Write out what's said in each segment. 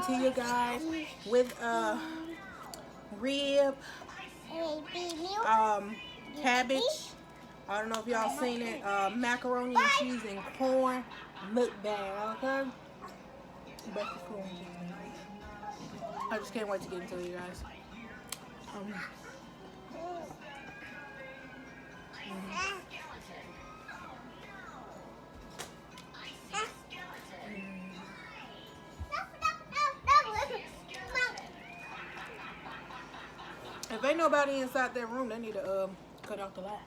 to you guys with rib, cabbage. I don't know if y'all seen it. Macaroni and cheese and corn mukbang. Okay, best of corn. I just can't wait to get into it, you guys. If ain't nobody inside that room, they need to cut off the light.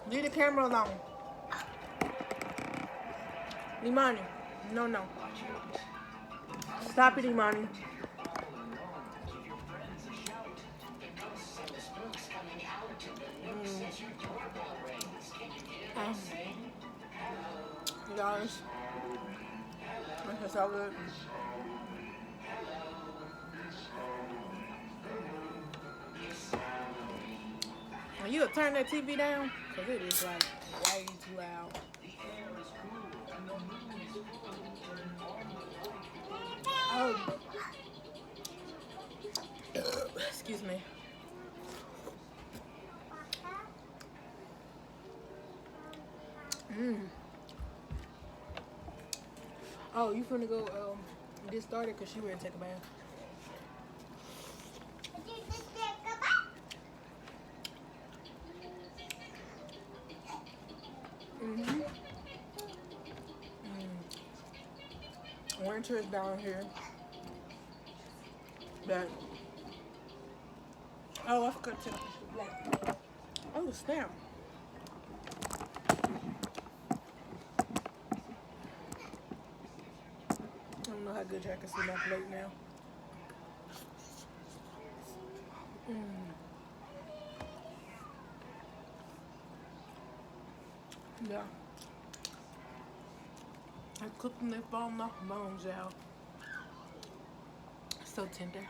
Leave the camera alone. Imani. No. Stop it, Imani. You guys. That's all good. You gotta turn that TV down, cause it is like way too loud. Oh, excuse me. Oh, you finna go get started cause she ready to take a bath. Winter is down here. But I forgot to black. Oh snap. I don't know how good y'all can see my plate now. Yeah. I cooked them, they falling off the bones, y'all. So tender.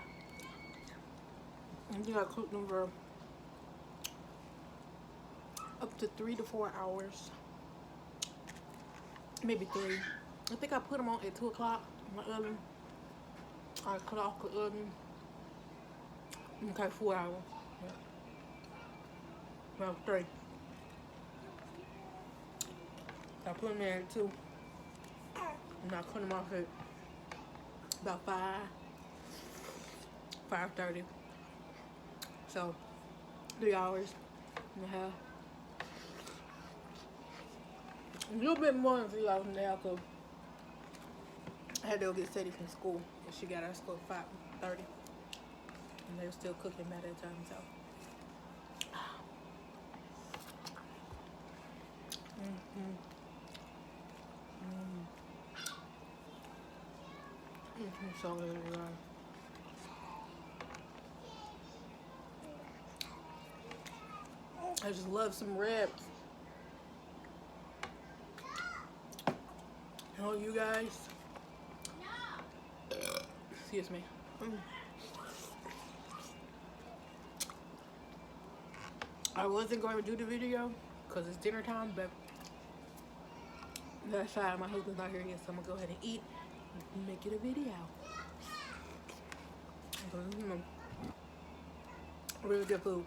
And you gotta cook them for up to 3 to 4 hours. Maybe 3. I think I put them on at 2 o'clock in my oven. I cut off the oven. Okay, 4 hours. Yeah. About 3. I put them in at 2. And I cut them off at about 5:30. So 3 hours and a half. A little bit more than 3 hours and a half, because I had to go get Sadie from school. And she got out of school at 5:30. And they were still cooking by that time, so. So good, I just love some ribs. Oh, you guys. Excuse me. I wasn't going to do the video because it's dinner time, but that's why my husband's not here yet, so I'm gonna go ahead and eat and make it a video. Really good food.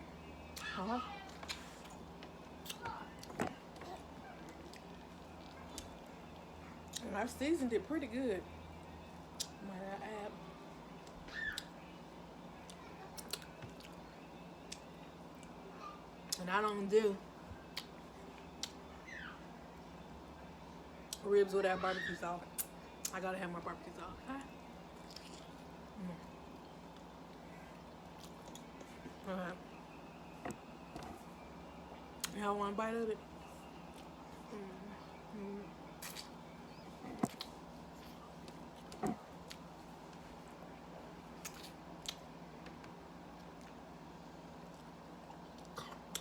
And I seasoned it pretty good. Might I add? And I don't do ribs without barbecue sauce. I gotta have my barbecue sauce. Okay? Alright. Y'all want a bite of it?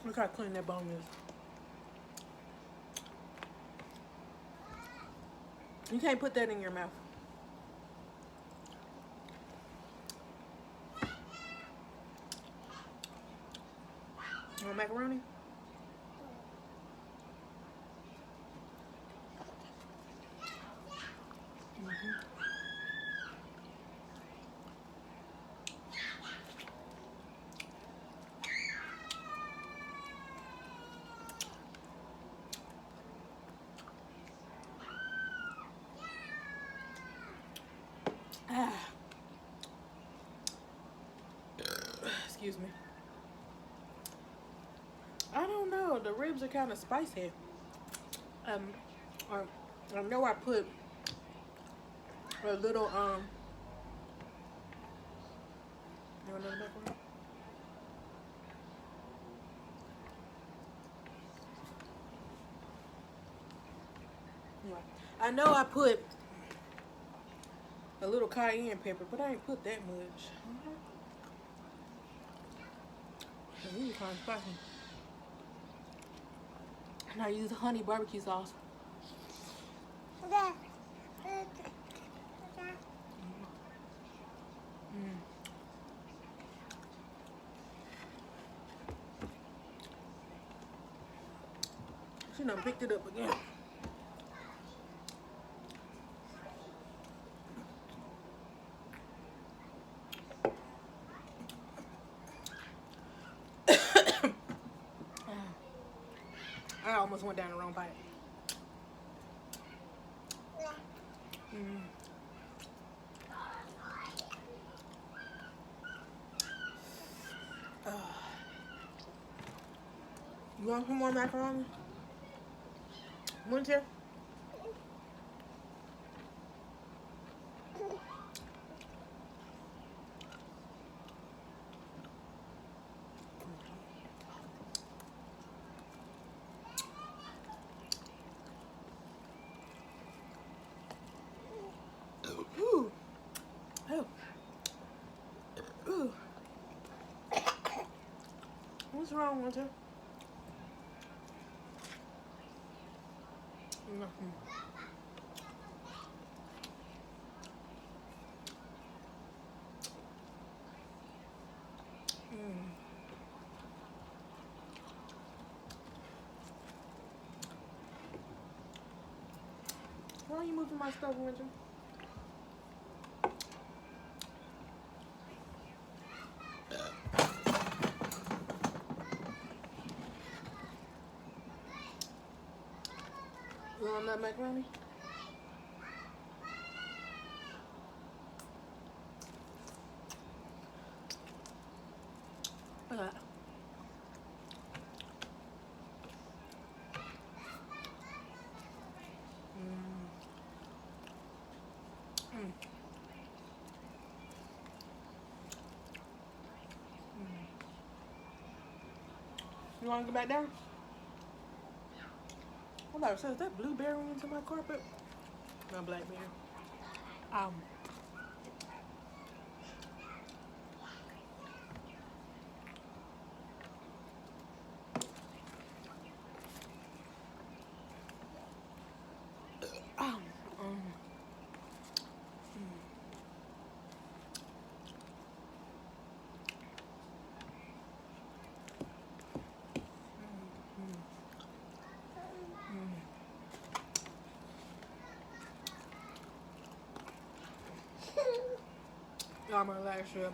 Look how clean that bone is. You can't put that in your mouth. You want macaroni? Excuse me. I don't know. The ribs are kind of spicy. I know I put a little You want another macaroni? Yeah. I know I put a little cayenne pepper, but I ain't put that much. These kind of spicy. And I use honey barbecue sauce. She done picked it up again. I almost went down the wrong bite. You want some more macaroni? Winter? Ooh. Oh. Ooh. What's wrong, Winter? Nothing. Why are you moving my stuff, Winter? You want that macaroni? Look at that. You want to go back down? I'm about to say, is that blueberry into my carpet? No, blackberry. Y'all, my last rib.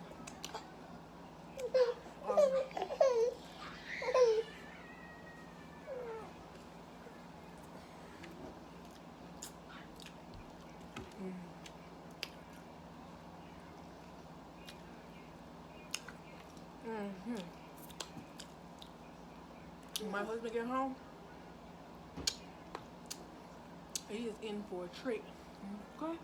When my husband get home, he is in for a treat. Okay?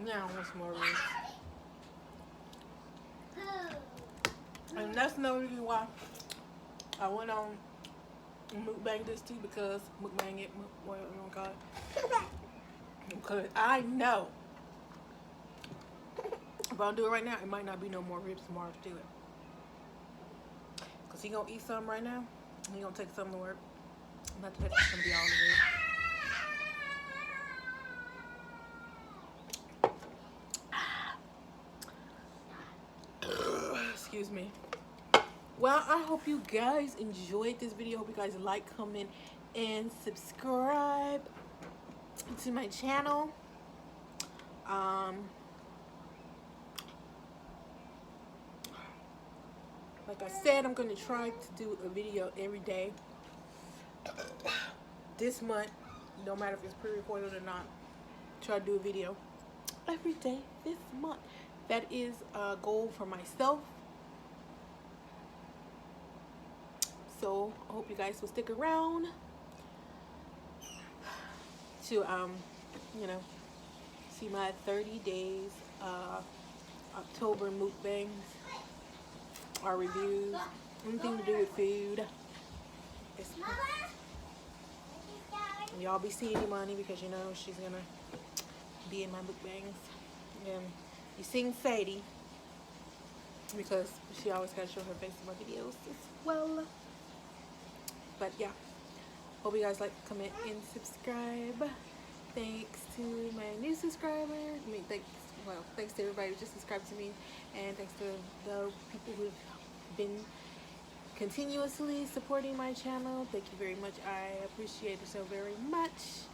Now I want some more ribs. And that's another reason why I went on mukbang this too, because mukbang it, whatever you want to call it. Because I know if I don't do it right now, it might not be no more ribs tomorrow to do it. Because he gonna eat some right now, and he gonna take some to work. And that's gonna be all of it. Excuse me. Well, I hope you guys enjoyed this video. Hope you guys like, comment, and subscribe to my channel. Like I said, I'm going to try to do a video every day this month, no matter if it's pre-recorded or not. Try to do a video every day this month. That is a goal for myself. So I hope you guys will stick around to you know, see my 30 days October mukbangs or reviews, anything to do with food. Y'all be seeing Imani because you know she's gonna be in my mukbangs. And you seen Sadie because she always gotta show her face in my videos as well. But yeah, hope you guys like, comment, and subscribe. Thanks to my new subscribers. I mean, thanks to everybody who just subscribed to me, and thanks to the people who've been continuously supporting my channel. Thank you very much. I appreciate it so very much.